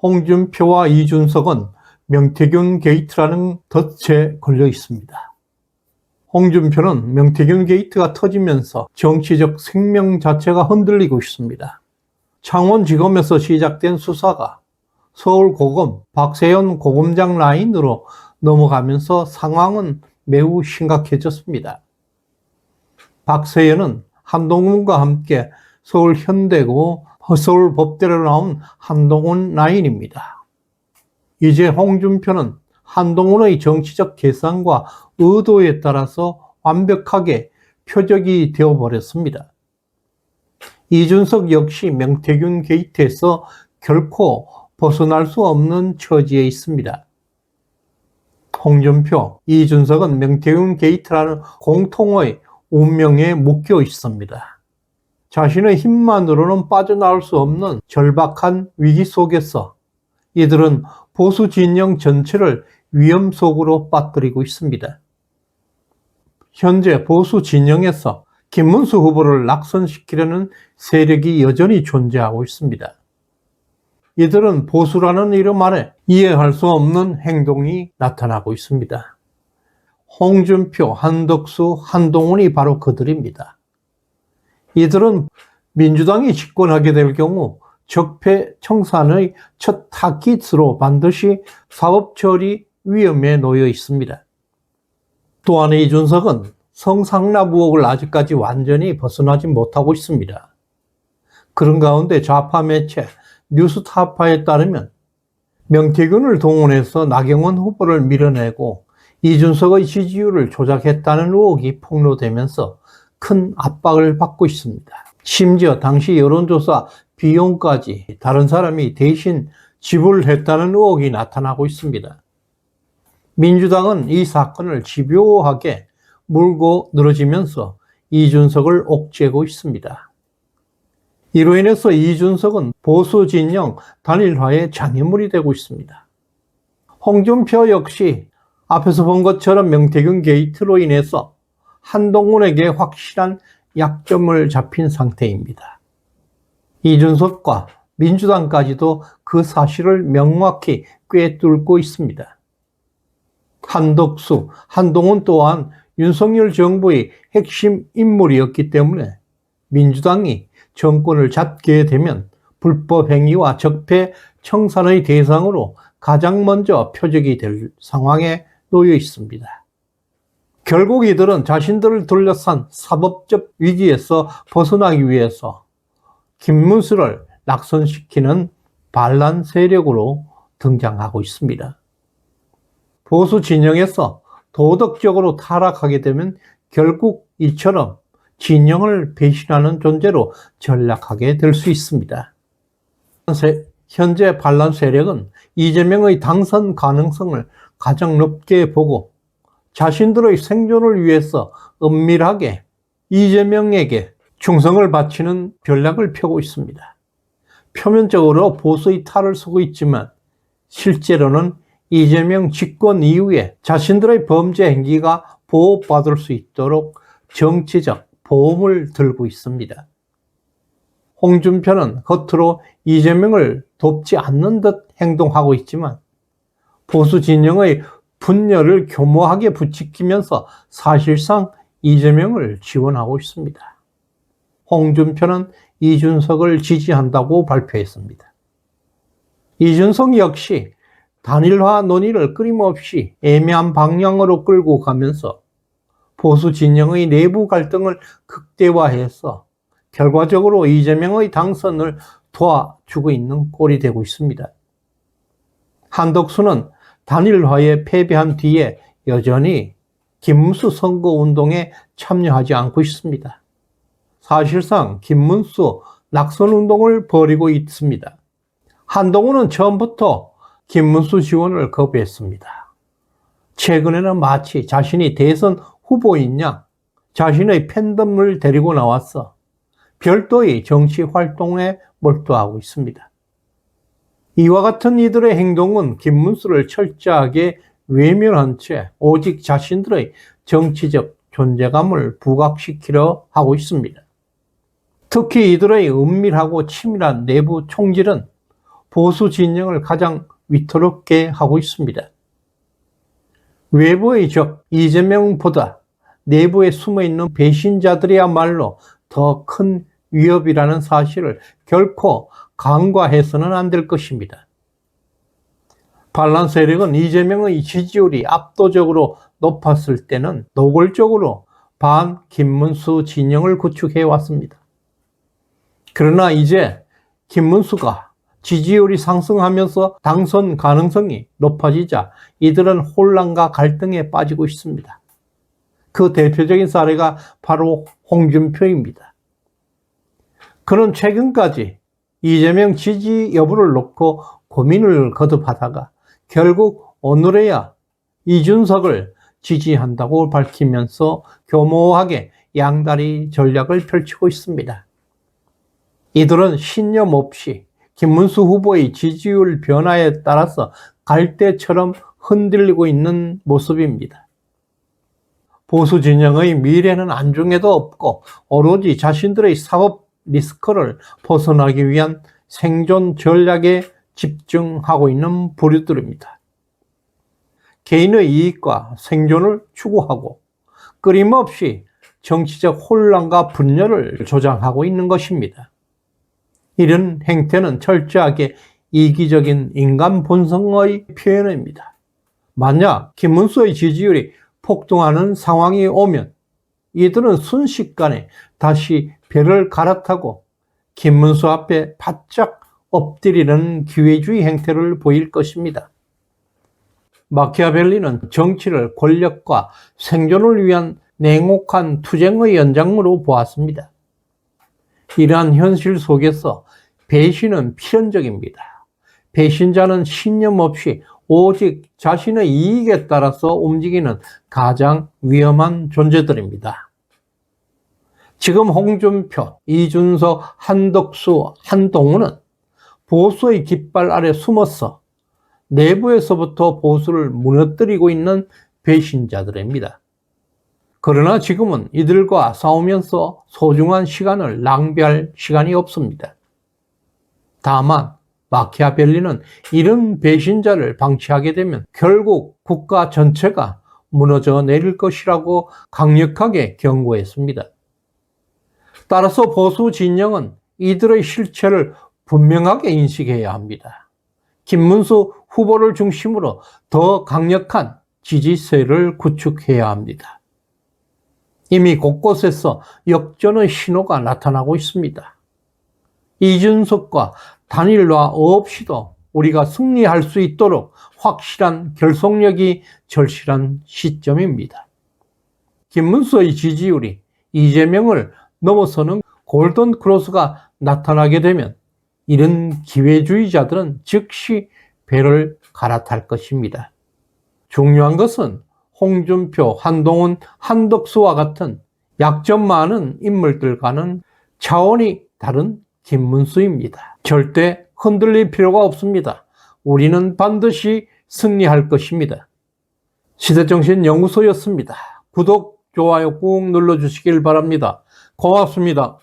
홍준표와 이준석은 명태균 게이트라는 덫에 걸려 있습니다. 홍준표는 명태균 게이트가 터지면서 정치적 생명 자체가 흔들리고 있습니다. 창원지검에서 시작된 수사가 서울고검 박세현 고검장 라인으로 넘어가면서 상황은 매우 심각해졌습니다. 박세현은 한동훈과 함께 서울 현대고 서울법대로 나온 한동훈 라인입니다. 이제 홍준표는 한동훈의 정치적 계산과 의도에 따라서 완벽하게 표적이 되어버렸습니다. 이준석 역시 명태균 게이트에서 결코 벗어날 수 없는 처지에 있습니다. 홍준표, 이준석은 명태균 게이트라는 공통의 운명에 묶여 있습니다. 자신의 힘만으로는 빠져나올 수 없는 절박한 위기 속에서 이들은 보수 진영 전체를 위험 속으로 빠뜨리고 있습니다. 현재 보수 진영에서 김문수 후보를 낙선시키려는 세력이 여전히 존재하고 있습니다. 이들은 보수라는 이름 아래 이해할 수 없는 행동이 나타나고 있습니다. 홍준표, 한덕수, 한동훈이 바로 그들입니다. 이들은 민주당이 집권하게 될 경우 적폐청산의 첫 타깃으로 반드시 사법처리 위험에 놓여 있습니다. 또한 이준석은 성상납 의혹을 아직까지 완전히 벗어나지 못하고 있습니다. 그런 가운데 좌파 매체 뉴스타파에 따르면 명태균을 동원해서 나경원 후보를 밀어내고 이준석의 지지율을 조작했다는 의혹이 폭로되면서 큰 압박을 받고 있습니다. 심지어 당시 여론조사 비용까지 다른 사람이 대신 지불했다는 의혹이 나타나고 있습니다. 민주당은 이 사건을 집요하게 물고 늘어지면서 이준석을 옥죄고 있습니다. 이로 인해서 이준석은 보수 진영 단일화의 장애물이 되고 있습니다. 홍준표 역시 앞에서 본 것처럼 명태균 게이트로 인해서 한동훈에게 확실한 약점을 잡힌 상태입니다. 이준석과 민주당까지도 그 사실을 명확히 꿰뚫고 있습니다. 한덕수, 한동훈 또한 윤석열 정부의 핵심 인물이었기 때문에 민주당이 정권을 잡게 되면 불법 행위와 적폐 청산의 대상으로 가장 먼저 표적이 될 상황에 놓여 있습니다. 결국 이들은 자신들을 둘러싼 사법적 위기에서 벗어나기 위해서 김문수를 낙선시키는 반란 세력으로 등장하고 있습니다. 보수 진영에서 도덕적으로 타락하게 되면 결국 이처럼 진영을 배신하는 존재로 전락하게 될 수 있습니다. 현재 반란 세력은 이재명의 당선 가능성을 가장 높게 보고 자신들의 생존을 위해서 은밀하게 이재명에게 충성을 바치는 전략을 펴고 있습니다. 표면적으로 보수의 탈을 쓰고 있지만 실제로는 이재명 집권 이후에 자신들의 범죄 행위가 보호받을 수 있도록 정치적 보험을 들고 있습니다. 홍준표는 겉으로 이재명을 돕지 않는 듯 행동하고 있지만 보수 진영의 분열을 교묘하게 부추기면서 사실상 이재명을 지원하고 있습니다. 홍준표는 이준석을 지지한다고 발표했습니다. 이준석 역시 단일화 논의를 끊임없이 애매한 방향으로 끌고 가면서 보수 진영의 내부 갈등을 극대화해서 결과적으로 이재명의 당선을 도와주고 있는 꼴이 되고 있습니다. 한덕수는 단일화에 패배한 뒤에 여전히 김문수 선거운동에 참여하지 않고 있습니다. 사실상 김문수 낙선운동을 벌이고 있습니다. 한동훈은 처음부터 김문수 지원을 거부했습니다. 최근에는 마치 자신이 대선 후보인 양 자신의 팬덤을 데리고 나와서 별도의 정치 활동에 몰두하고 있습니다. 이와 같은 이들의 행동은 김문수를 철저하게 외면한 채 오직 자신들의 정치적 존재감을 부각시키려 하고 있습니다. 특히 이들의 은밀하고 치밀한 내부 총질은 보수 진영을 가장 위태롭게 하고 있습니다. 외부의 적 이재명보다 내부에 숨어있는 배신자들이야말로 더 큰 위협이라는 사실을 결코 간과해서는 안 될 것입니다. 반란 세력은 이재명의 지지율이 압도적으로 높았을 때는 노골적으로 반 김문수 진영을 구축해 왔습니다. 그러나 이제 김문수가 지지율이 상승하면서 당선 가능성이 높아지자 이들은 혼란과 갈등에 빠지고 있습니다. 그 대표적인 사례가 바로 홍준표입니다. 그는 최근까지 이재명 지지 여부를 놓고 고민을 거듭하다가 결국 오늘에야 이준석을 지지한다고 밝히면서 교모하게 양다리 전략을 펼치고 있습니다. 이들은 신념 없이 김문수 후보의 지지율 변화에 따라서 갈대처럼 흔들리고 있는 모습입니다. 보수 진영의 미래는 안중에도 없고 오로지 자신들의 사법 리스크를 벗어나기 위한 생존 전략에 집중하고 있는 부류들입니다. 개인의 이익과 생존을 추구하고 끊임없이 정치적 혼란과 분열을 조장하고 있는 것입니다. 이런 행태는 철저하게 이기적인 인간 본성의 표현입니다. 만약 김문수의 지지율이 폭등하는 상황이 오면 이들은 순식간에 다시 배를 갈아타고 김문수 앞에 바짝 엎드리는 기회주의 행태를 보일 것입니다. 마키아벨리는 정치를 권력과 생존을 위한 냉혹한 투쟁의 연장으로 보았습니다. 이러한 현실 속에서 배신은 필연적입니다. 배신자는 신념 없이 오직 자신의 이익에 따라서 움직이는 가장 위험한 존재들입니다. 지금 홍준표, 이준석, 한덕수, 한동훈은 보수의 깃발 아래 숨어서 내부에서부터 보수를 무너뜨리고 있는 배신자들입니다. 그러나 지금은 이들과 싸우면서 소중한 시간을 낭비할 시간이 없습니다. 다만 마키아벨리는 이런 배신자를 방치하게 되면 결국 국가 전체가 무너져 내릴 것이라고 강력하게 경고했습니다. 따라서 보수 진영은 이들의 실체를 분명하게 인식해야 합니다. 김문수 후보를 중심으로 더 강력한 지지세를 구축해야 합니다. 이미 곳곳에서 역전의 신호가 나타나고 있습니다. 이준석과 단일화 없이도 우리가 승리할 수 있도록 확실한 결속력이 절실한 시점입니다. 김문수의 지지율이 이재명을 넘어서는 골든 크로스가 나타나게 되면 이런 기회주의자들은 즉시 배를 갈아탈 것입니다. 중요한 것은 홍준표, 한동훈, 한덕수와 같은 약점 많은 인물들과는 차원이 다른 김문수입니다. 절대 흔들릴 필요가 없습니다. 우리는 반드시 승리할 것입니다. 시대정신연구소였습니다. 구독, 좋아요 꾹 눌러주시길 바랍니다. 고맙습니다.